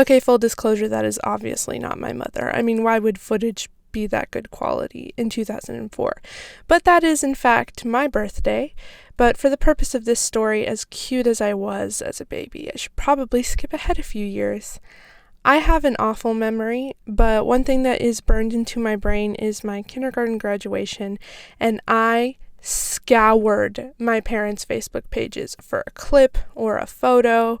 Okay, full disclosure, that is obviously not my mother. I mean, why would footage be that good quality in 2004? But that is, in fact, my birthday. But for the purpose of this story, as cute as I was as a baby, I should probably skip ahead a few years. I have an awful memory, but one thing that is burned into my brain is my kindergarten graduation, and I scoured my parents' Facebook pages for a clip or a photo,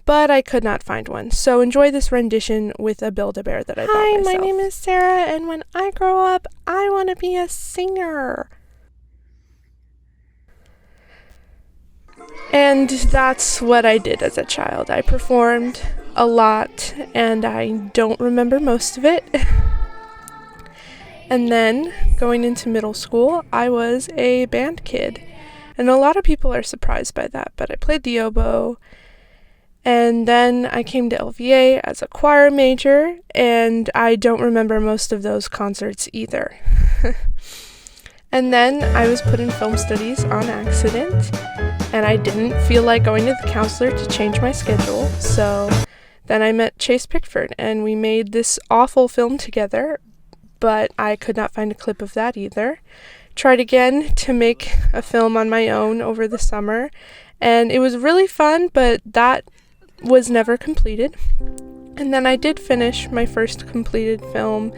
but I could not find one. So enjoy this rendition with a Build-A-Bear that I bought myself. Hi, my name is Sarah, and when I grow up, I want to be a singer. And that's what I did as a child. I performed a lot, and I don't remember most of it. And then, going into middle school, I was a band kid. And a lot of people are surprised by that, but I played the oboe. And then I came to LVA as a choir major, and I don't remember most of those concerts either. And then I was put in film studies on accident, and I didn't feel like going to the counselor to change my schedule, so then I met Chase Pickford, and we made this awful film together, but I could not find a clip of that either. Tried again to make a film on my own over the summer, and it was really fun, but that was never completed. And then I did finish my first completed film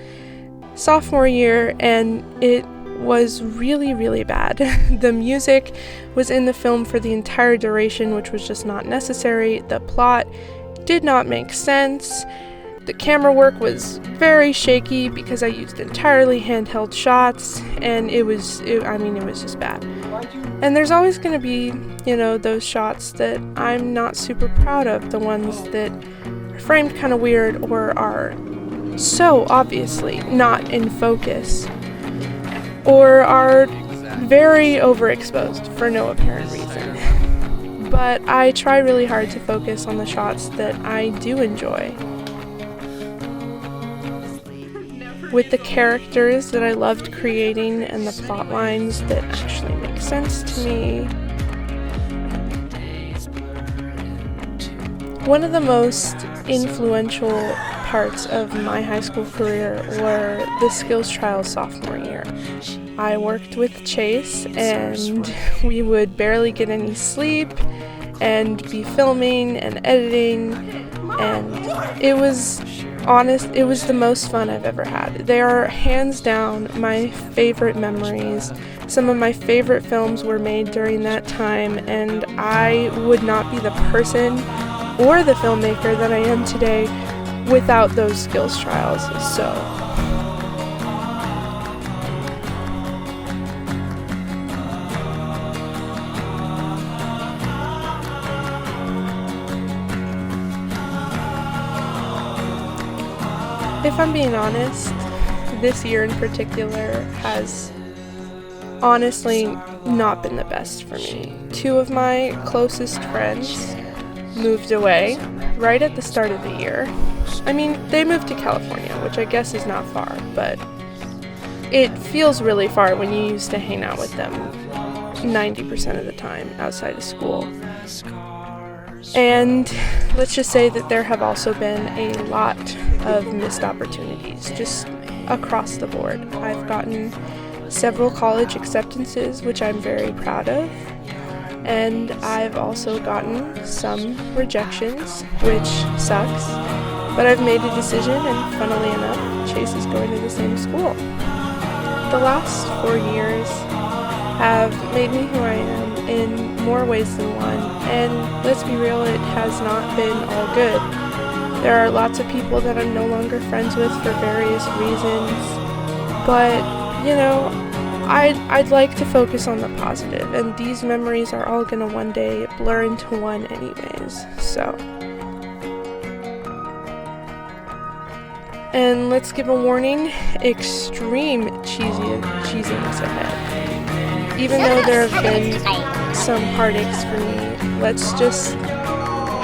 sophomore year, and it was really, really bad. The music was in the film for the entire duration, which was just not necessary. The plot did not make sense. The camera work was very shaky because I used entirely handheld shots, and it was just bad. And there's always going to be, those shots that I'm not super proud of, the ones that are framed kind of weird or are so obviously not in focus, or are very overexposed for no apparent reason. But I try really hard to focus on the shots that I do enjoy, with the characters that I loved creating and the plot lines that actually make sense to me. One of the most influential parts of my high school career were the skills trials sophomore year. I worked with Chase, and we would barely get any sleep and be filming and editing, and it was the most fun I've ever had. They are hands down my favorite memories. Some of my favorite films were made during that time, and I would not be the person or the filmmaker that I am today without those skills trials. So if I'm being honest, this year in particular has honestly not been the best for me. Two of my closest friends moved away right at the start of the year. I mean, they moved to California, which I guess is not far, but it feels really far when you used to hang out with them 90% of the time outside of school. And let's just say that there have also been a lot of missed opportunities just across the board. I've gotten several college acceptances, which I'm very proud of, and I've also gotten some rejections, which sucks, but I've made a decision, and funnily enough, Chase is going to the same school. The last 4 years have made me who I am in more ways than one, and let's be real, it has not been all good. There are lots of people that I'm no longer friends with for various reasons, but, I'd like to focus on the positive, and these memories are all gonna one day blur into one anyways, so. And let's give a warning, extreme cheesiness ahead. Even though there have been some heartaches for me, let's just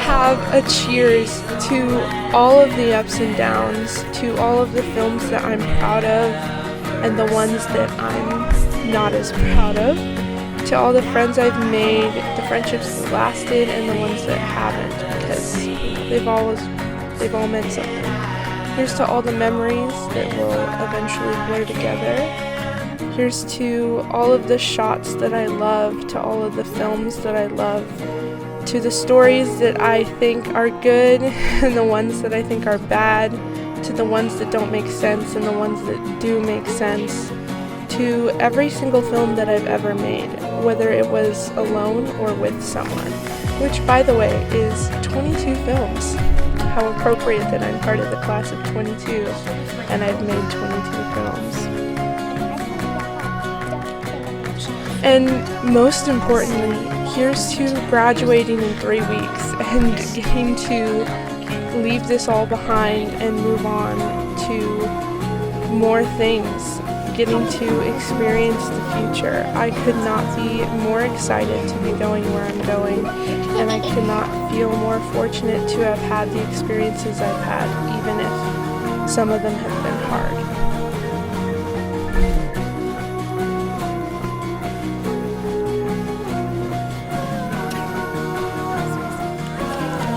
have a cheers to all of the ups and downs, to all of the films that I'm proud of, and the ones that I'm not as proud of, to all the friends I've made, the friendships that lasted, and the ones that haven't, because they've always they've all meant something. Here's to all the memories that will eventually blur together. Here's to all of the shots that I love, to all of the films that I love, to the stories that I think are good and the ones that I think are bad, to the ones that don't make sense and the ones that do make sense, to every single film that I've ever made, whether it was alone or with someone, which, by the way, is 22 films. How appropriate that I'm part of the class of 22 and I've made 22 films. And most importantly, here's to graduating in 3 weeks and getting to leave this all behind and move on to more things, getting to experience the future. I could not be more excited to be going where I'm going, and I could not feel more fortunate to have had the experiences I've had, even if some of them have been hard.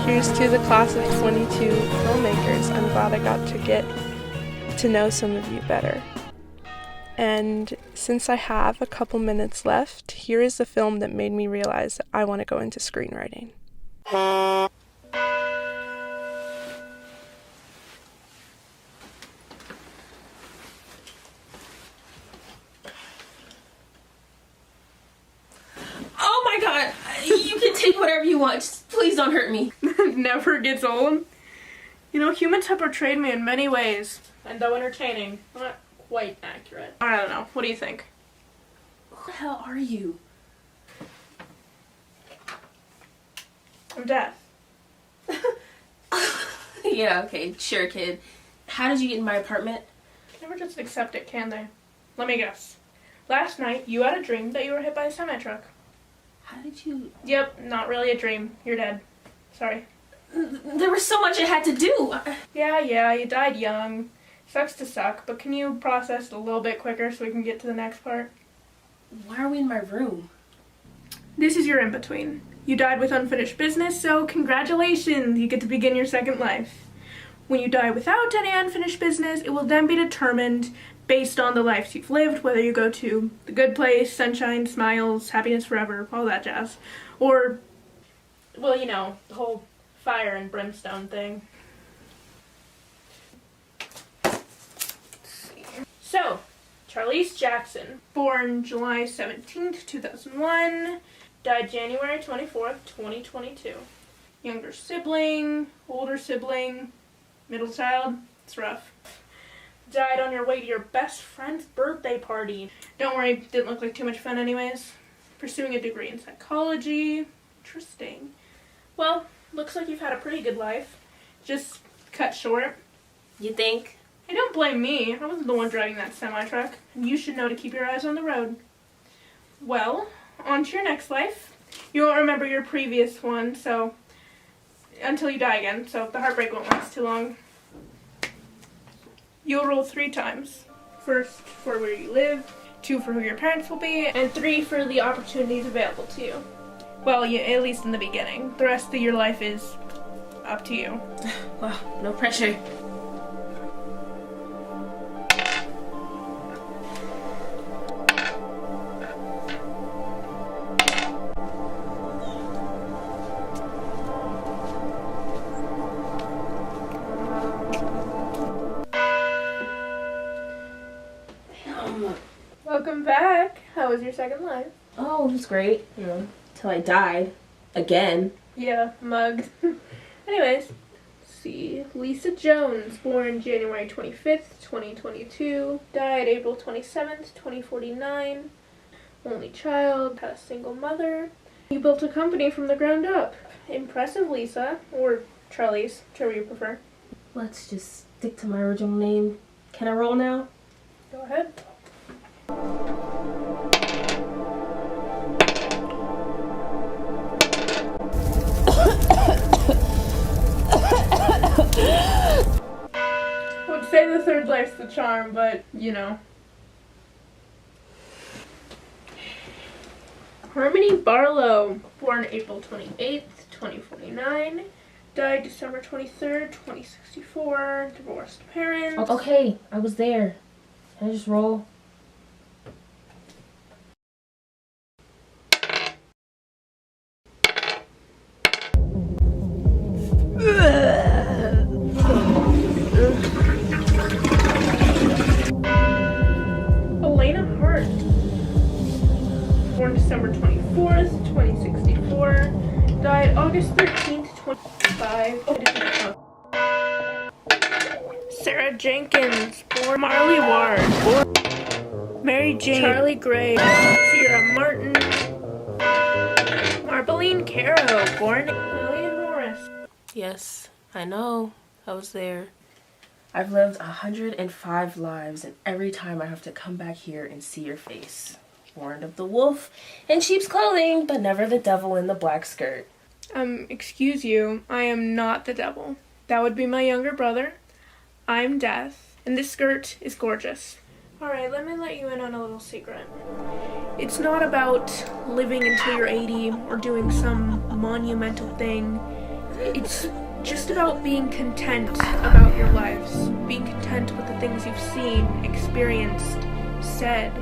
Here's to the class of 22 filmmakers. I'm glad I got to get to know some of you better. And since I have a couple minutes left, here is the film that made me realize that I want to go into screenwriting. Oh my god! You can take whatever you want, just please don't hurt me. Never gets old. You know, humans have portrayed me in many ways, and though entertaining, not quite accurate. I don't know. What do you think? Who the hell are you? I'm deaf. Yeah, okay, sure, kid. How did you get in my apartment? Never just accept it, can they? Let me guess. Last night, you had a dream that you were hit by a semi-truck. How did you... Yep, not really a dream. You're dead. Sorry. There was so much I had to do. Yeah, you died young. Sucks to suck, but can you process it a little bit quicker so we can get to the next part? Why are we in my room? This is your in-between. You died with unfinished business, so congratulations! You get to begin your second life. When you die without any unfinished business, it will then be determined based on the lives you've lived, whether you go to the good place, sunshine, smiles, happiness forever, all that jazz. Or, well, you know, the whole fire and brimstone thing. So, Charlize Jackson, born July 17th, 2001, died January 24th, 2022. Younger sibling, older sibling, middle child, it's rough. Died on your way to your best friend's birthday party. Don't worry, didn't look like too much fun anyways. Pursuing a degree in psychology. Interesting. Well, looks like you've had a pretty good life. Just cut short. You think? Hey, don't blame me. I wasn't the one driving that semi-truck. And you should know to keep your eyes on the road. Well, on to your next life. You won't remember your previous one, so... until you die again, so the heartbreak won't last too long. You'll roll 3 times. First for where you live, 2 for who your parents will be, and 3 for the opportunities available to you. Well, at least in the beginning. The rest of your life is up to you. Well, no pressure. Welcome back. How was your second life? Oh, it was great. You know, till I died. Again. Yeah, mugged. Anyways, let's see. Lisa Jones, born January 25th, 2022. Died April 27th, 2049. Only child, had a single mother. You built a company from the ground up. Impressive, Lisa. Or Charlize, whichever you prefer. Let's just stick to my original name. Can I roll now? Go ahead. Would say the third life's the charm, but you know. Harmony Barlow, born April 28th, 2049, Died December 23rd, 2064. Divorced parents. Okay, I was there. Can I just roll? Elena Hart. Born December 24th, 2064. Died August 13th, 2025. Sarah Jenkins. Born Marley Ward. Born Mary Jane. Charlie Gray. Sierra Martin. Marbeline Caro. Born Lillian Morris. Yes, I know. I was there. I've lived 105 lives, and every time I have to come back here and see your face. Warned of the wolf in sheep's clothing, but never the devil in the black skirt. Excuse you, I am not the devil. That would be my younger brother. I'm Death, and this skirt is gorgeous. Alright, let me let you in on a little secret. It's not about living until you're 80 or doing some monumental thing. It's just about being content about your lives. Being content with the things you've seen, experienced, said,